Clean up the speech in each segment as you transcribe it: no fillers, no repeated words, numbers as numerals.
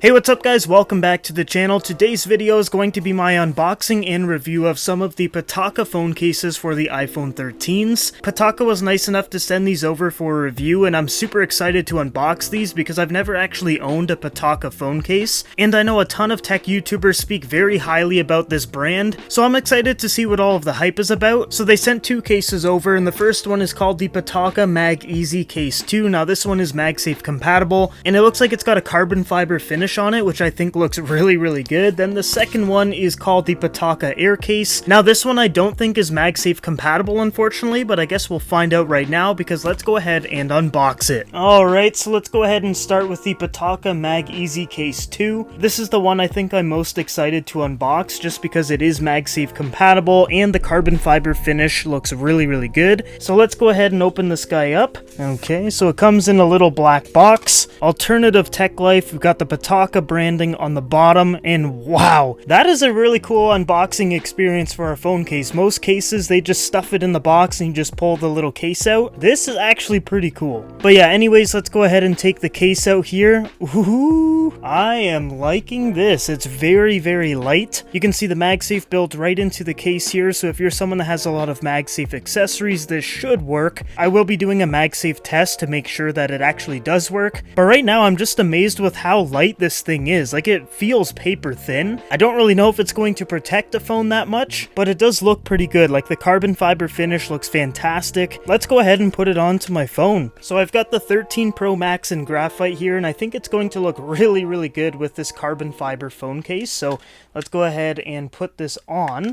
Hey, what's up guys? Welcome back to the channel. Today's video is going to be my unboxing and review of some of the Pitaka phone cases for the iPhone 13s. Pitaka was nice enough to send these over for a review, and I'm super excited to unbox these because I've never actually owned a Pitaka phone case, and I know a ton of tech YouTubers speak very highly about this brand, so I'm excited to see what all of the hype is about. So they sent two cases over, and the first one is called the Pataka MagEasy Case 2. Now this one is MagSafe compatible, and it looks like it's got a carbon fiber finish on it, which I think looks really good. Then the second one is called the Pitaka Air Case. Now this one I don't think is MagSafe compatible, unfortunately, but I guess we'll find out right now because let's go ahead and unbox it. Alright, so let's go ahead and start with the Pataka MagEasy Case 2. This is the one I think I'm most excited to unbox just because it is MagSafe compatible and the carbon fiber finish looks really good. So let's go ahead and open this guy up. Okay, so it comes in a little black box. Alternative Tech Life, we've got the Pitaka branding on the bottom, and wow, that is a really cool unboxing experience for a phone case. Most cases, they just stuff it in the box and you just pull the little case out. This is actually pretty cool. But yeah, anyways, let's go ahead and take the case out here. Ooh, I am liking this. It's very light. You can see the MagSafe built right into the case here, so if you're someone that has a lot of MagSafe accessories, this should work. I will be doing a MagSafe test to make sure that it actually does work, but right now I'm just amazed with how light this thing is. Like, it feels paper thin. I don't really know if it's going to protect the phone that much, but it does look pretty good. Like, the carbon fiber finish looks fantastic. Let's go ahead and put it onto my phone. So I've got the 13 Pro Max in graphite here, and I think it's going to look really good with this carbon fiber phone case. So let's go ahead and put this on.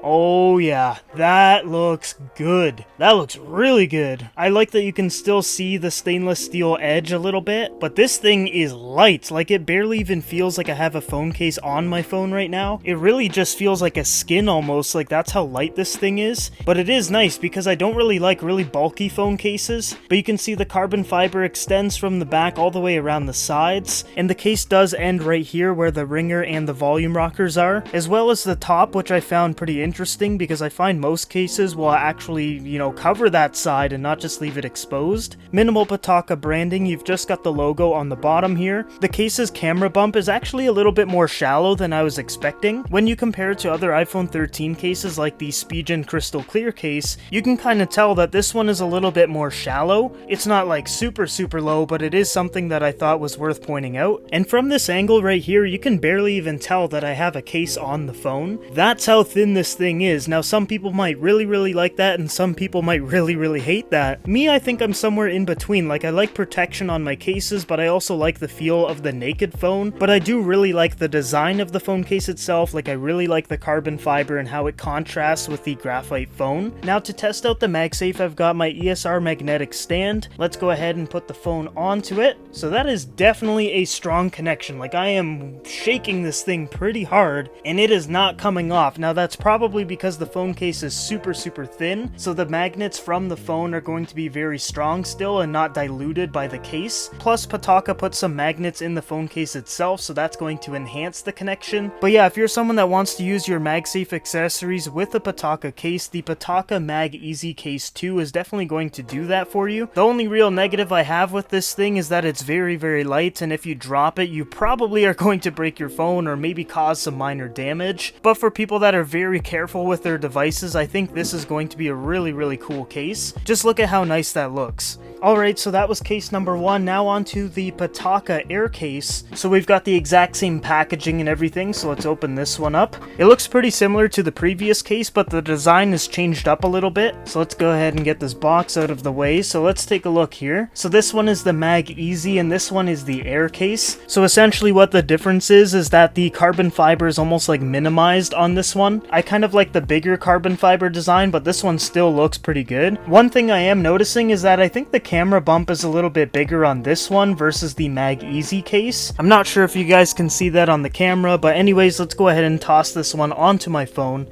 Oh yeah, that looks good. That looks really good. I like that you can still see the stainless steel edge a little bit, but this thing is light. Like, it barely even feels like I have a phone case on my phone right now. It really just feels like a skin almost. Like, that's how light this thing is. But it is nice because I don't really like really bulky phone cases, but you can see the carbon fiber extends from the back all the way around the sides, and the case does end right here where the ringer and the volume rockers are, as well as the top, which I found pretty interesting because I find most cases will actually, cover that side and not just leave it exposed. Minimal Pitaka branding, you've just got the logo on the bottom here. The case's camera bump is actually a little bit more shallow than I was expecting. When you compare it to other iPhone 13 cases like the Spigen Crystal Clear case, you can kind of tell that this one is a little bit more shallow. It's not like super low, but it is something that I thought was worth pointing out. And from this angle right here, you can barely even tell that I have a case on the phone. That's how thin this thing is. Now, some people might really like that, and some people might really hate that. Me, I think I'm somewhere in between. Like, I like protection on my cases, but I also like the feel of the naked phone. But I do really like the design of the phone case itself. Like, I really like the carbon fiber and how it contrasts with the graphite phone. Now, to test out the MagSafe, I've got my ESR magnetic stand. Let's go ahead and put the phone onto it. So that is definitely a strong connection. Like, I am shaking this thing pretty hard, and it is not coming off. Now, that's probably because the phone case is super thin, so the magnets from the phone are going to be very strong still and not diluted by the case. Plus, Pitaka put some magnets in the phone case itself, so that's going to enhance the connection. But yeah, if you're someone that wants to use your MagSafe accessories with a Pitaka case, the Pataka MagEasy Case 2 is definitely going to do that for you. The only real negative I have with this thing is that it's very light, and if you drop it, you probably are going to break your phone or maybe cause some minor damage. But for people that are very careful with their devices, I think this is going to be a really cool case. Just look at how nice that looks. Alright, so that was case number one. Now on to the Pataka Air Case. So we've got the exact same packaging and everything, so let's open this one up. It looks pretty similar to the previous case, but the design is changed up a little bit. So let's go ahead and get this box out of the way. So let's take a look here. So this one is the MagEasy and this one is the Air Case. So essentially what the difference is that the carbon fiber is almost like minimized on this one. I kind of like the bigger carbon fiber design, but this one still looks pretty good. One thing I am noticing is that I think the camera bump is a little bit bigger on this one versus the MagEasy case. I'm not sure if you guys can see that on the camera, but anyways, let's go ahead and toss this one onto my phone.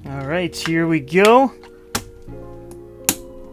Alright, here we go.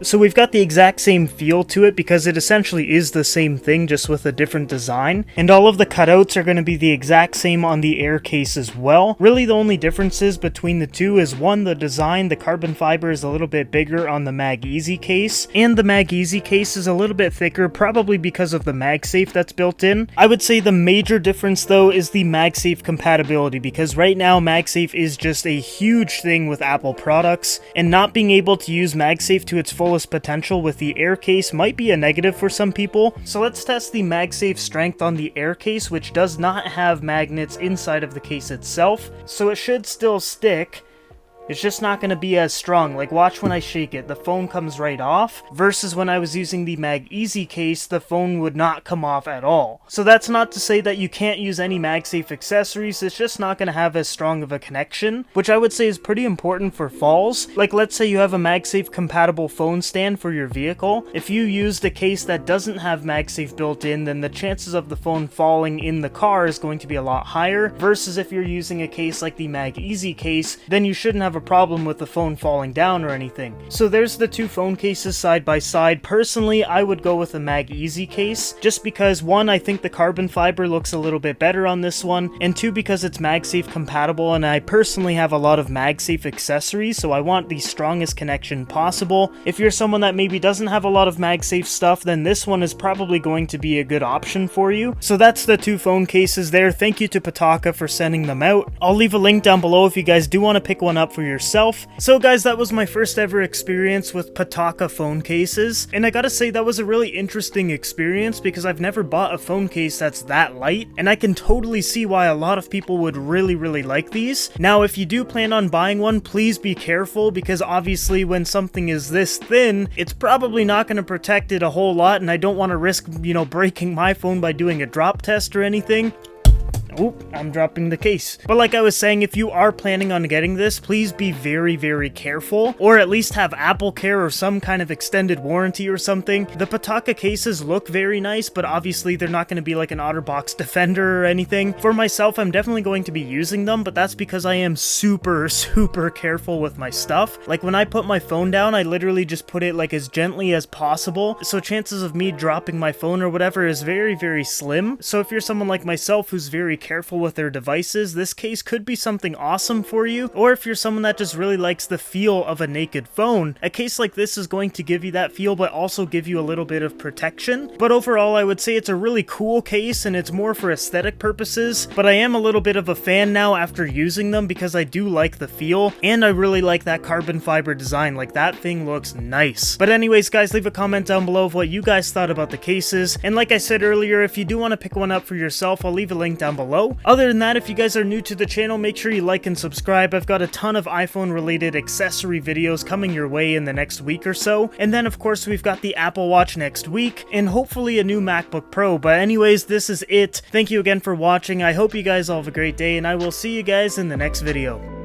So we've got the exact same feel to it because it essentially is the same thing just with a different design, and all of the cutouts are going to be the exact same on the Air case as well. Really the only differences between the two is one, the design, the carbon fiber is a little bit bigger on the MagEasy case, and the MagEasy case is a little bit thicker, probably because of the MagSafe that's built in. I would say the major difference though is the MagSafe compatibility, because right now MagSafe is just a huge thing with Apple products, and not being able to use MagSafe to its fullest potential with the Air case might be a negative for some people. So let's test the MagSafe strength on the Air case, which does not have magnets inside of the case itself, so it should still stick. It's just not going to be as strong. Like, watch when I shake it, the phone comes right off, versus when I was using the MagEasy case, the phone would not come off at all. So that's not to say that you can't use any MagSafe accessories, it's just not going to have as strong of a connection, which I would say is pretty important for falls. Like, let's say you have a MagSafe compatible phone stand for your vehicle. If you used a case that doesn't have MagSafe built in, then the chances of the phone falling in the car is going to be a lot higher, versus if you're using a case like the MagEasy case, then you shouldn't have a problem with the phone falling down or anything. So there's the two phone cases side by side. Personally, I would go with a MagEasy case, just because one, I think the carbon fiber looks a little bit better on this one, and two, because it's MagSafe compatible, and I personally have a lot of MagSafe accessories, so I want the strongest connection possible. If you're someone that maybe doesn't have a lot of MagSafe stuff, then this one is probably going to be a good option for you. So that's the two phone cases there. Thank you to Pitaka for sending them out. I'll leave a link down below if you guys do want to pick one up for yourself. So guys, that was my first ever experience with Pitaka phone cases, and I gotta say that was a really interesting experience because I've never bought a phone case that's that light, and I can totally see why a lot of people would really like these. Now, if you do plan on buying one, please be careful, because obviously when something is this thin, it's probably not going to protect it a whole lot, and I don't want to risk, breaking my phone by doing a drop test or anything. Oop, I'm dropping the case. But like I was saying, if you are planning on getting this, please be very careful, or at least have Apple Care or some kind of extended warranty or something. The Pitaka cases look very nice, but obviously they're not going to be like an OtterBox Defender or anything. For myself, I'm definitely going to be using them, but that's because I am super careful with my stuff. Like when I put my phone down, I literally just put it like as gently as possible, so chances of me dropping my phone or whatever is very slim. So if you're someone like myself who's very careful with their devices, this case could be something awesome for you. Or if you're someone that just really likes the feel of a naked phone, a case like this is going to give you that feel, but also give you a little bit of protection. But overall, I would say it's a really cool case, and it's more for aesthetic purposes, but I am a little bit of a fan now after using them, because I do like the feel, and I really like that carbon fiber design. Like, that thing looks nice. But anyways, guys, leave a comment down below of what you guys thought about the cases, and like I said earlier, if you do want to pick one up for yourself, I'll leave a link down below. Other than that, if you guys are new to the channel, make sure you like and subscribe. I've got a ton of iPhone related accessory videos coming your way in the next week or so, and then of course we've got the Apple Watch next week, and hopefully a new MacBook Pro. But anyways, this is it. Thank you again for watching. I hope you guys all have a great day, and I will see you guys in the next video.